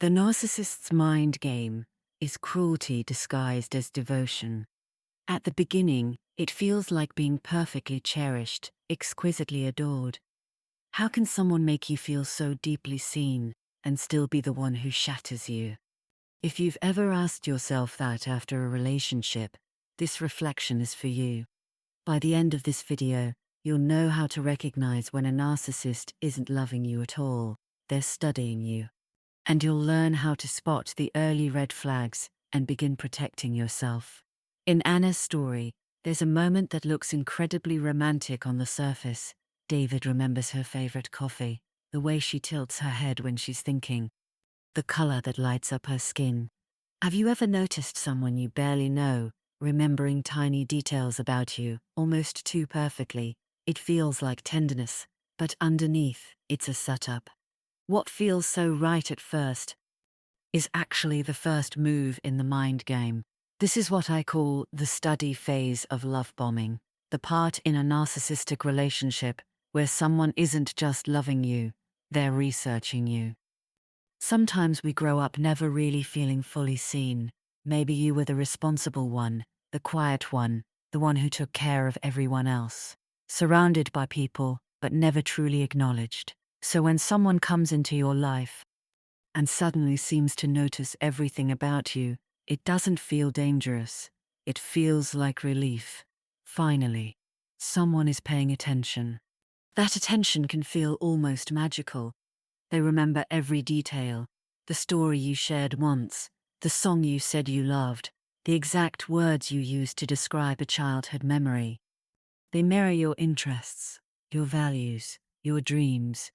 The narcissist's mind game is cruelty disguised as devotion. At the beginning, it feels like being perfectly cherished, exquisitely adored. How can someone make you feel so deeply seen and still be the one who shatters you? If you've ever asked yourself that after a relationship, this reflection is for you. By the end of this video, you'll know how to recognize when a narcissist isn't loving you at all, they're studying you. And you'll learn how to spot the early red flags and begin protecting yourself. In Anna's story, there's a moment that looks incredibly romantic on the surface. David remembers her favorite coffee, the way she tilts her head when she's thinking, the color that lights up her skin. Have you ever noticed someone you barely know, remembering tiny details about you, almost too perfectly? It feels like tenderness, but underneath, it's a setup. What feels so right at first is actually the first move in the mind game. This is what I call the study phase of love bombing, the part in a narcissistic relationship where someone isn't just loving you, they're researching you. Sometimes we grow up never really feeling fully seen. Maybe you were the responsible one, the quiet one, the one who took care of everyone else, surrounded by people, but never truly acknowledged. So when someone comes into your life and suddenly seems to notice everything about you, it doesn't feel dangerous. It feels like relief. Finally, someone is paying attention. That attention can feel almost magical. They remember every detail, the story you shared once, the song you said you loved, the exact words you used to describe a childhood memory. They mirror your interests, your values, your dreams.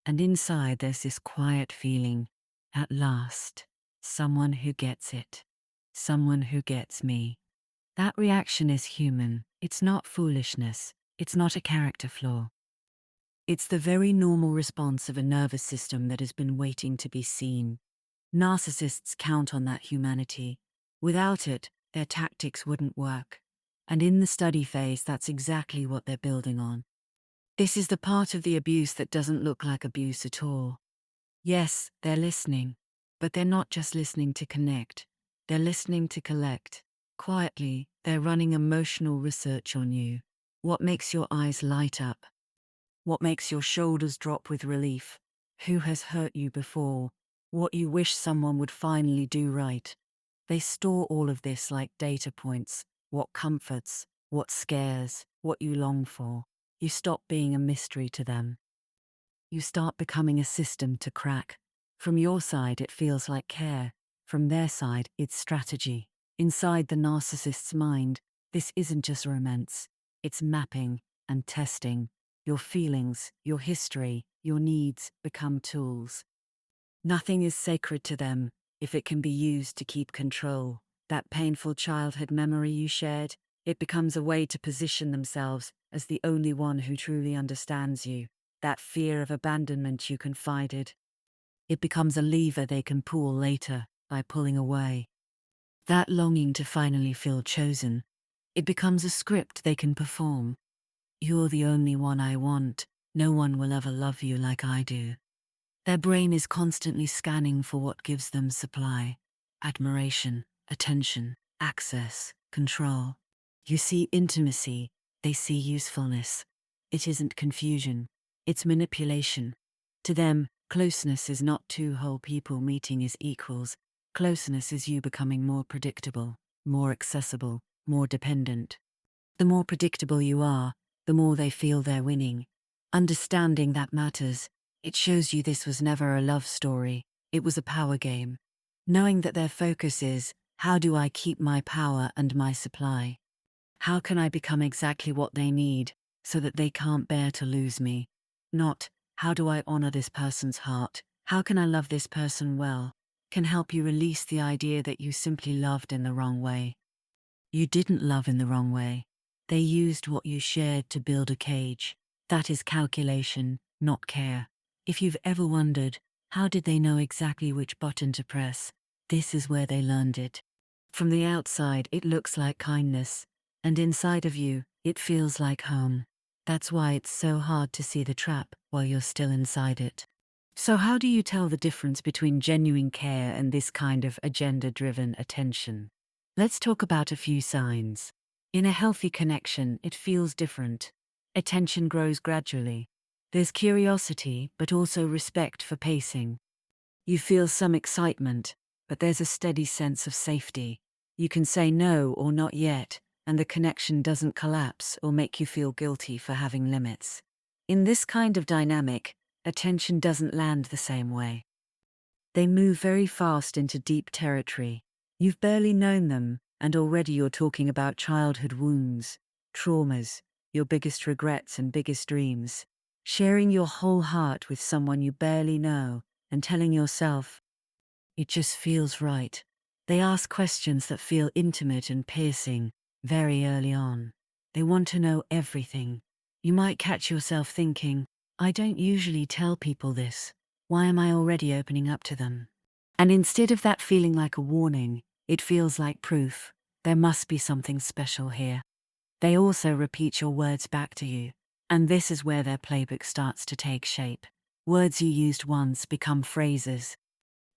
And inside there's this quiet feeling, at last, someone who gets it. Someone who gets me. That reaction is human. It's not foolishness. It's not a character flaw. It's the very normal response of a nervous system that has been waiting to be seen. Narcissists count on that humanity. Without it, their tactics wouldn't work. And in the study phase, that's exactly what they're building on. This is the part of the abuse that doesn't look like abuse at all. Yes, they're listening, but they're not just listening to connect. They're listening to collect. Quietly, they're running emotional research on you. What makes your eyes light up? What makes your shoulders drop with relief? Who has hurt you before? What you wish someone would finally do right? They store all of this like data points. What comforts, what scares, what you long for. You stop being a mystery to them. You start becoming a system to crack. From your side, it feels like care. From their side, it's strategy. Inside the narcissist's mind, this isn't just romance. It's mapping and testing. Your feelings, your history, your needs become tools. Nothing is sacred to them if it can be used to keep control. That painful childhood memory you shared, it becomes a way to position themselves as the only one who truly understands you. That fear of abandonment you confided, it becomes a lever they can pull later by pulling away. That longing to finally feel chosen, it becomes a script they can perform. You're the only one I want. No one will ever love you like I do. Their brain is constantly scanning for what gives them supply. Admiration, attention, access, control. You see intimacy, they see usefulness. It isn't confusion, it's manipulation. To them, closeness is not two whole people meeting as equals. Closeness is you becoming more predictable, more accessible, more dependent. The more predictable you are, the more they feel they're winning. Understanding that matters. It shows you this was never a love story, it was a power game. Knowing that their focus is, how do I keep my power and my supply? How can I become exactly what they need, so that they can't bear to lose me? Not, how do I honor this person's heart? How can I love this person well? Can help you release the idea that you simply loved in the wrong way. You didn't love in the wrong way. They used what you shared to build a cage. That is calculation, not care. If you've ever wondered, how did they know exactly which button to press? This is where they learned it. From the outside, it looks like kindness, and inside of you, it feels like home. That's why it's so hard to see the trap while you're still inside it. So, how do you tell the difference between genuine care and this kind of agenda driven attention? Let's talk about a few signs. In a healthy connection, it feels different. Attention grows gradually. There's curiosity, but also respect for pacing. You feel some excitement, but there's a steady sense of safety. You can say no or not yet, and the connection doesn't collapse or make you feel guilty for having limits. In this kind of dynamic, attention doesn't land the same way. They move very fast into deep territory. You've barely known them, and already you're talking about childhood wounds, traumas, your biggest regrets and biggest dreams. Sharing your whole heart with someone you barely know, and telling yourself, it just feels right. They ask questions that feel intimate and piercing very early on. They want to know everything. You might catch yourself thinking, I don't usually tell people this. Why am I already opening up to them? And instead of that feeling like a warning, it feels like proof. There must be something special here. They also repeat your words back to you. And this is where their playbook starts to take shape. Words you used once become phrases.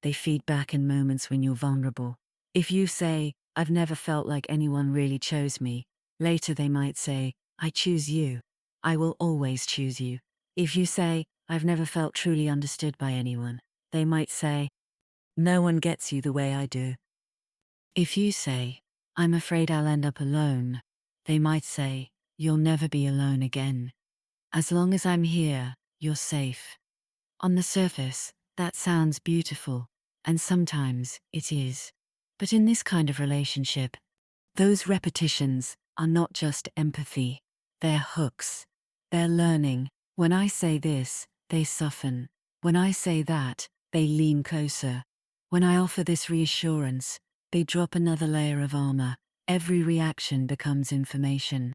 They feed back in moments when you're vulnerable. If you say, I've never felt like anyone really chose me, later they might say, I choose you. I will always choose you. If you say, I've never felt truly understood by anyone, they might say, no one gets you the way I do. If you say, I'm afraid I'll end up alone, they might say, you'll never be alone again. As long as I'm here, you're safe. On the surface, that sounds beautiful, and sometimes it is. But in this kind of relationship, those repetitions are not just empathy, they're hooks. They're learning. When I say this, they soften. When I say that, they lean closer. When I offer this reassurance, they drop another layer of armor. Every reaction becomes information.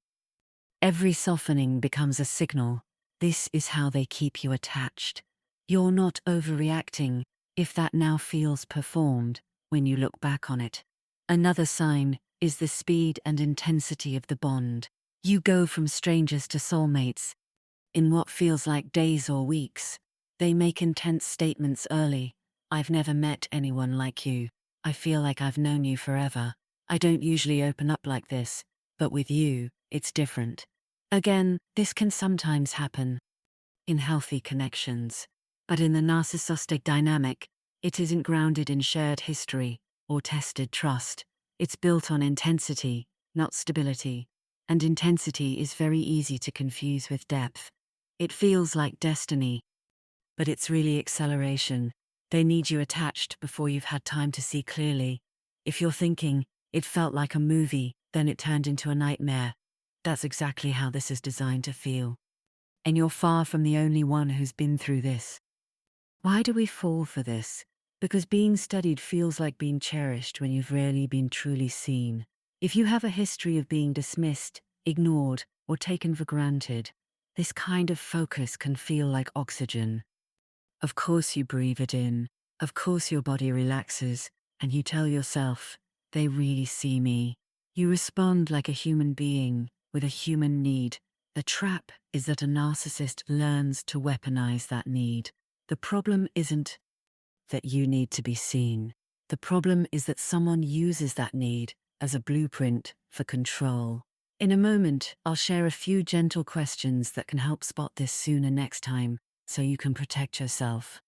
Every softening becomes a signal. This is how they keep you attached. You're not overreacting if that now feels performed when you look back on it. Another sign is the speed and intensity of the bond. You go from strangers to soulmates in what feels like days or weeks. They make intense statements early. I've never met anyone like you. I feel like I've known you forever. I don't usually open up like this, but with you, it's different. Again, this can sometimes happen in healthy connections, but in the narcissistic dynamic, it isn't grounded in shared history or tested trust. It's built on intensity, not stability, and intensity is very easy to confuse with depth. It feels like destiny, but it's really acceleration. They need you attached before you've had time to see clearly. If you're thinking, it felt like a movie, then it turned into a nightmare. That's exactly how this is designed to feel. And you're far from the only one who's been through this. Why do we fall for this? Because being studied feels like being cherished when you've rarely been truly seen. If you have a history of being dismissed, ignored, or taken for granted, this kind of focus can feel like oxygen. Of course you breathe it in, of course your body relaxes, and you tell yourself, they really see me. You respond like a human being, with a human need. The trap is that a narcissist learns to weaponize that need. The problem isn't that you need to be seen. The problem is that someone uses that need as a blueprint for control. In a moment, I'll share a few gentle questions that can help spot this sooner next time, so you can protect yourself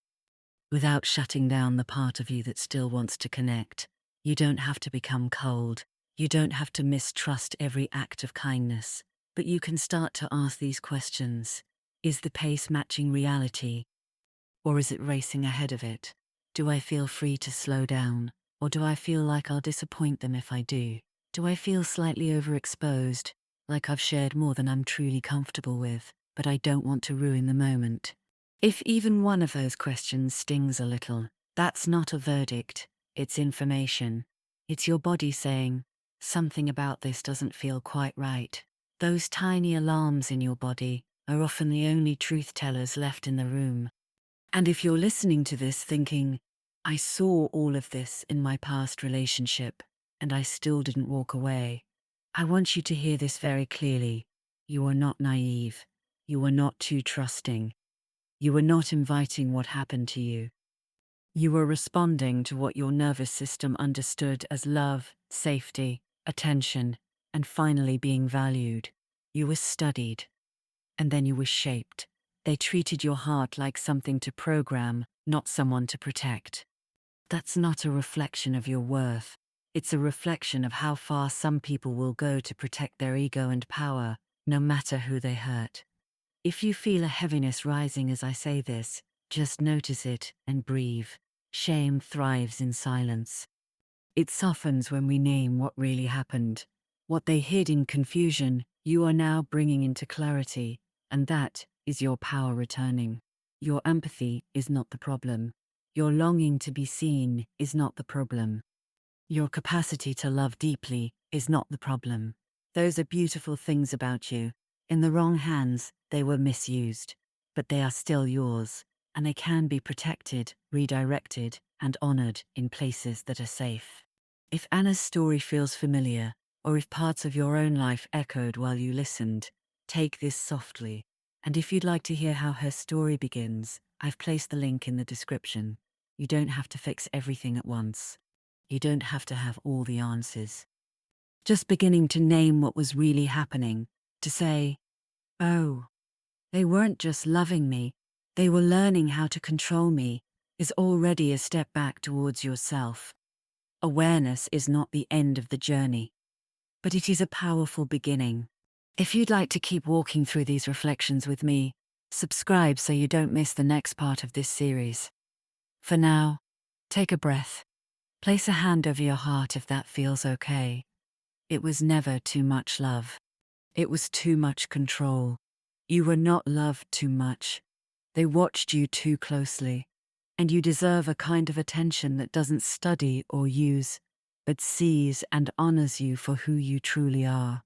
without shutting down the part of you that still wants to connect. You don't have to become cold. You don't have to mistrust every act of kindness. But you can start to ask these questions. Is the pace matching reality? Or is it racing ahead of it? Do I feel free to slow down? Or do I feel like I'll disappoint them if I do? Do I feel slightly overexposed, like I've shared more than I'm truly comfortable with, but I don't want to ruin the moment? If even one of those questions stings a little, that's not a verdict, it's information. It's your body saying, something about this doesn't feel quite right. Those tiny alarms in your body are often the only truth tellers left in the room. And if you're listening to this thinking, I saw all of this in my past relationship, and I still didn't walk away, I want you to hear this very clearly. You are not naive. You are not too trusting. You were not inviting what happened to you. You were responding to what your nervous system understood as love, safety, attention, and finally being valued. You were studied, and then you were shaped. They treated your heart like something to program, not someone to protect. That's not a reflection of your worth. It's a reflection of how far some people will go to protect their ego and power, no matter who they hurt. If you feel a heaviness rising as I say this, just notice it and breathe. Shame thrives in silence. It softens when we name what really happened. What they hid in confusion, you are now bringing into clarity, and that is your power returning. Your empathy is not the problem. Your longing to be seen is not the problem. Your capacity to love deeply is not the problem. Those are beautiful things about you. In the wrong hands, they were misused, but they are still yours, and they can be protected, redirected, and honored in places that are safe. If Anna's story feels familiar, or if parts of your own life echoed while you listened, take this softly. And if you'd like to hear how her story begins, I've placed the link in the description. You don't have to fix everything at once. You don't have to have all the answers. Just beginning to name what was really happening, to say, oh, they weren't just loving me, they were learning how to control me, is already a step back towards yourself. Awareness is not the end of the journey, but it is a powerful beginning. If you'd like to keep walking through these reflections with me, subscribe so you don't miss the next part of this series. For now, take a breath. Place a hand over your heart if that feels okay. It was never too much love. It was too much control. You were not loved too much. They watched you too closely. And you deserve a kind of attention that doesn't study or use, but sees and honors you for who you truly are.